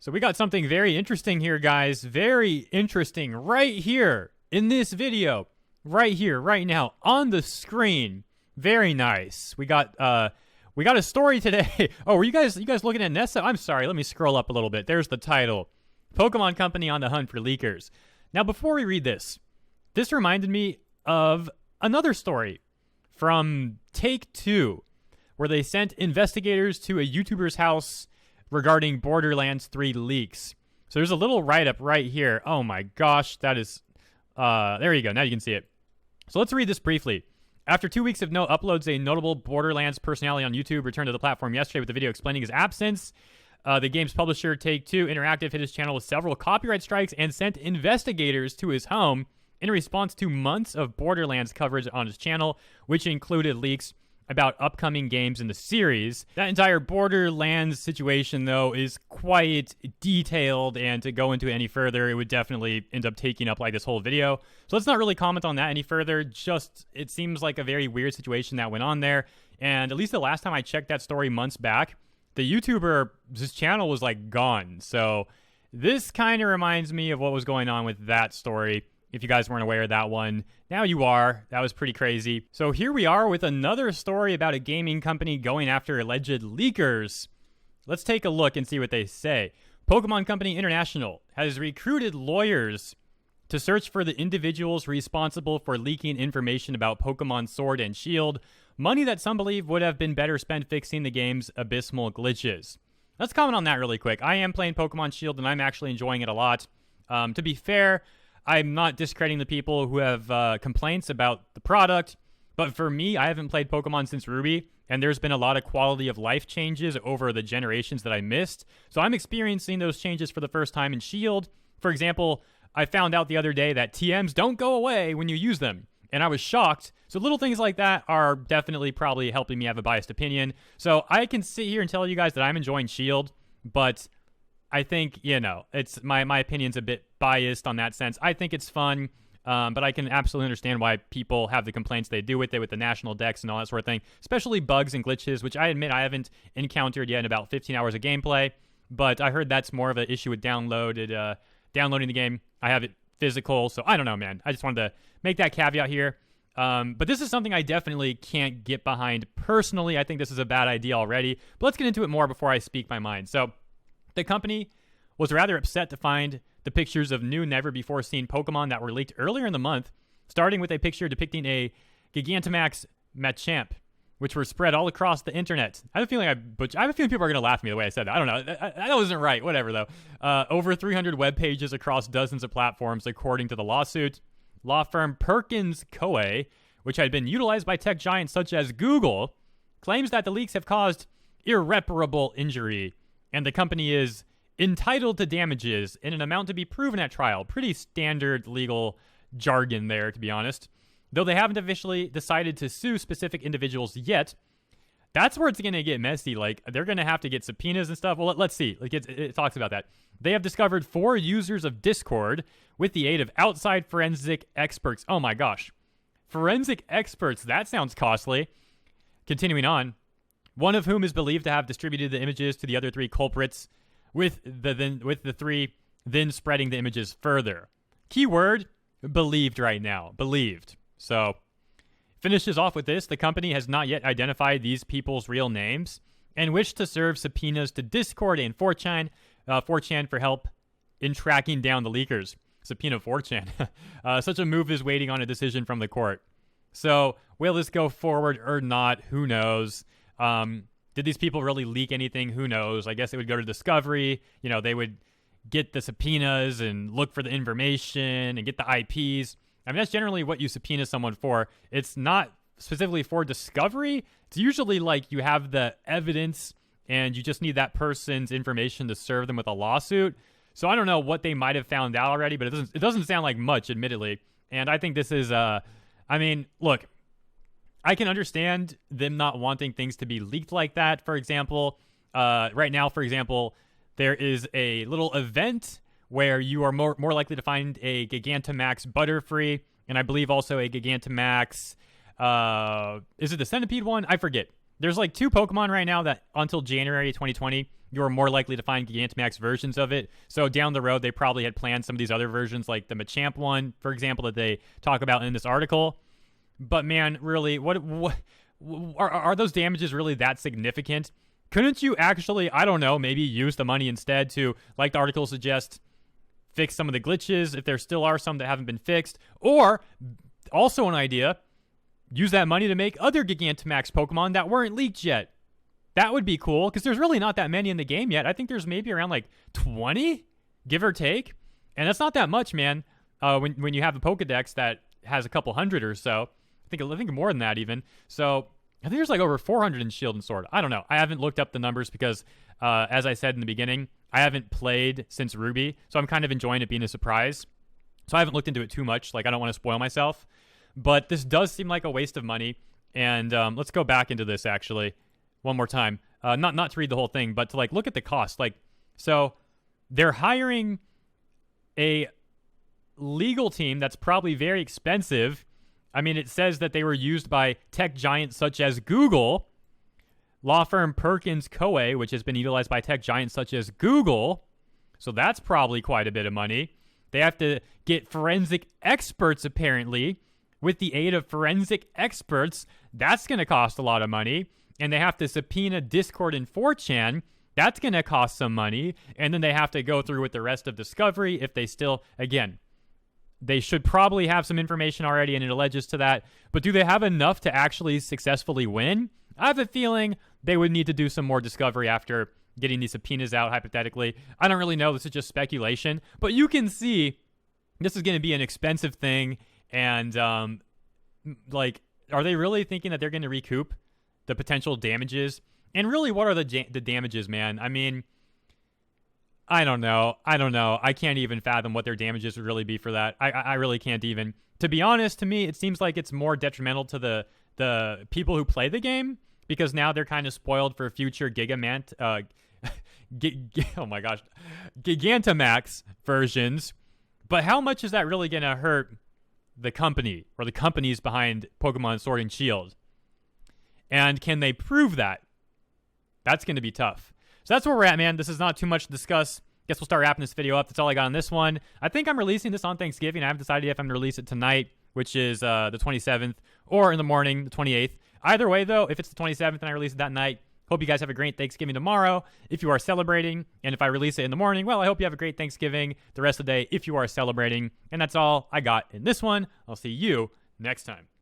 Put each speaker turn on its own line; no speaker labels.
So we got something very interesting here, guys. Very interesting right here in this video. Right here, right now, on the screen. Very nice. We got a story today. Oh, were you guys looking at Nessa? I'm sorry, let me scroll up a little bit. There's the title. Pokemon Company on the hunt for leakers. Now, before we read this reminded me of another story from Take-Two, where they sent investigators to a YouTuber's house regarding Borderlands 3 leaks. So there's a little write-up right here. Oh my gosh, that is... there you go, now you can see it. So let's read this briefly. After 2 weeks of no uploads, a notable Borderlands personality on YouTube returned to the platform yesterday with a video explaining his absence. The game's publisher, Take-Two Interactive, hit his channel with several copyright strikes and sent investigators to his home in response to months of Borderlands coverage on his channel, which included leaks about upcoming games in the series. That entire Borderlands situation, though, is quite detailed, and to go into it any further, it would definitely end up taking up like this whole video. So let's not really comment on that any further. Just, it seems like a very weird situation that went on there. And at least the last time I checked that story months back, the YouTuber's channel was like gone. So this kind of reminds me of what was going on with that story. If you guys weren't aware of that one, now you are. That was pretty crazy. So here we are with another story about a gaming company going after alleged leakers. Let's take a look and see what they say. Pokemon Company International has recruited lawyers to search for the individuals responsible for leaking information about Pokemon Sword and Shield, money that some believe would have been better spent fixing the game's abysmal glitches. Let's comment on that really quick. I am playing Pokemon Shield and I'm actually enjoying it a lot. To be fair, I'm not discrediting the people who have complaints about the product, but for me, I haven't played Pokemon since Ruby, and there's been a lot of quality of life changes over the generations that I missed, so I'm experiencing those changes for the first time in Shield. For example, I found out the other day that TMs don't go away when you use them, and I was shocked. So little things like that are definitely probably helping me have a biased opinion. So I can sit here and tell you guys that I'm enjoying Shield, but I think, it's my opinion's a bit biased on that sense. I think it's fun, but I can absolutely understand why people have the complaints they do with it, with the national decks and all that sort of thing, especially bugs and glitches, which I admit I haven't encountered yet in about 15 hours of gameplay, but I heard that's more of an issue with downloading the game. I have it physical, so I don't know, man. I just wanted to make that caveat here. But this is something I definitely can't get behind personally. I think this is a bad idea already, but let's get into it more before I speak my mind. So the company was rather upset to find the pictures of new, never-before-seen Pokemon that were leaked earlier in the month, starting with a picture depicting a Gigantamax Machamp, which were spread all across the internet. I have a feeling people are going to laugh at me the way I said that. I don't know. That wasn't right. Whatever, though. Over 300 web pages across dozens of platforms, according to the lawsuit. Law firm Perkins Coie, which had been utilized by tech giants such as Google, claims that the leaks have caused irreparable injury, and the company is entitled to damages in an amount to be proven at trial. Pretty standard legal jargon there, to be honest. Though they haven't officially decided to sue specific individuals yet, that's where it's going to get messy. Like, they're going to have to get subpoenas and stuff. Well, let's see. Like, it talks about that. They have discovered 4 users of Discord with the aid of outside forensic experts. Oh my gosh. Forensic experts. That sounds costly. Continuing on. One of whom is believed to have distributed the images to the other 3 culprits, with the 3 then spreading the images further. Keyword, believed right now. Believed. So, finishes off with this. The company has not yet identified these people's real names and wished to serve subpoenas to Discord and 4chan for help in tracking down the leakers. Subpoena 4chan. Such a move is waiting on a decision from the court. So, will this go forward or not? Who knows? Did these people really leak anything? Who knows? I guess it would go to discovery. They would get the subpoenas and look for the information and get the IPs. I mean, that's generally what you subpoena someone for. It's not specifically for discovery. It's usually like you have the evidence and you just need that person's information to serve them with a lawsuit. So I don't know what they might have found out already, but it doesn't sound like much, admittedly. And I think this is, look, I can understand them not wanting things to be leaked like that. For example, right now, there is a little event where you are more likely to find a Gigantamax Butterfree, and I believe also a Gigantamax, is it the Centipede one? I forget. There's like 2 Pokemon right now that until January 2020, you're more likely to find Gigantamax versions of it. So down the road, they probably had planned some of these other versions, like the Machamp one, for example, that they talk about in this article. But man, really, what are those damages really that significant? Couldn't you actually, I don't know, maybe use the money instead to, like the article suggests, fix some of the glitches if there still are some that haven't been fixed? Or, also an idea, use that money to make other Gigantamax Pokemon that weren't leaked yet. That would be cool, because there's really not that many in the game yet. I think there's maybe around like 20, give or take. And that's not that much, man, when you have a Pokedex that has a couple hundred or so. I think more than that even. So I think there's like over 400 in Shield and Sword. I don't know. I haven't looked up the numbers because, as I said in the beginning, I haven't played since Ruby. So I'm kind of enjoying it being a surprise. So I haven't looked into it too much. Like, I don't want to spoil myself. But this does seem like a waste of money. And let's go back into this, actually, one more time. Not to read the whole thing, but to, like, look at the cost. Like, so they're hiring a legal team that's probably very expensive. I mean, it says that they were used by tech giants such as Google, law firm Perkins Coie, which has been utilized by tech giants such as Google. So that's probably quite a bit of money. They have to get forensic experts, apparently. With the aid of forensic experts, that's going to cost a lot of money. And they have to subpoena Discord and 4chan. That's going to cost some money. And then they have to go through with the rest of Discovery if they still, again, they should probably have some information already, and it alleges to that. But do they have enough to actually successfully win? I have a feeling they would need to do some more discovery after getting these subpoenas out, hypothetically. I don't really know. This is just speculation. But you can see this is going to be an expensive thing. And, like, are they really thinking that they're going to recoup the potential damages? And really, what are the damages, man? I mean, I don't know. I can't even fathom what their damages would really be for that. I really can't even. To be honest, to me, it seems like it's more detrimental to the people who play the game, because now they're kind of spoiled for future Gigantamax versions. But how much is that really going to hurt the company or the companies behind Pokemon Sword and Shield? And can they prove that? That's going to be tough. So that's where we're at, man. This is not too much to discuss. Guess we'll start wrapping this video up. That's all I got on this one. I think I'm releasing this on Thanksgiving. I haven't decided if I'm going to release it tonight, which is the 27th, or in the morning, the 28th. Either way, though, if it's the 27th and I release it that night, hope you guys have a great Thanksgiving tomorrow if you are celebrating. And if I release it in the morning, well, I hope you have a great Thanksgiving the rest of the day if you are celebrating. And that's all I got in this one. I'll see you next time.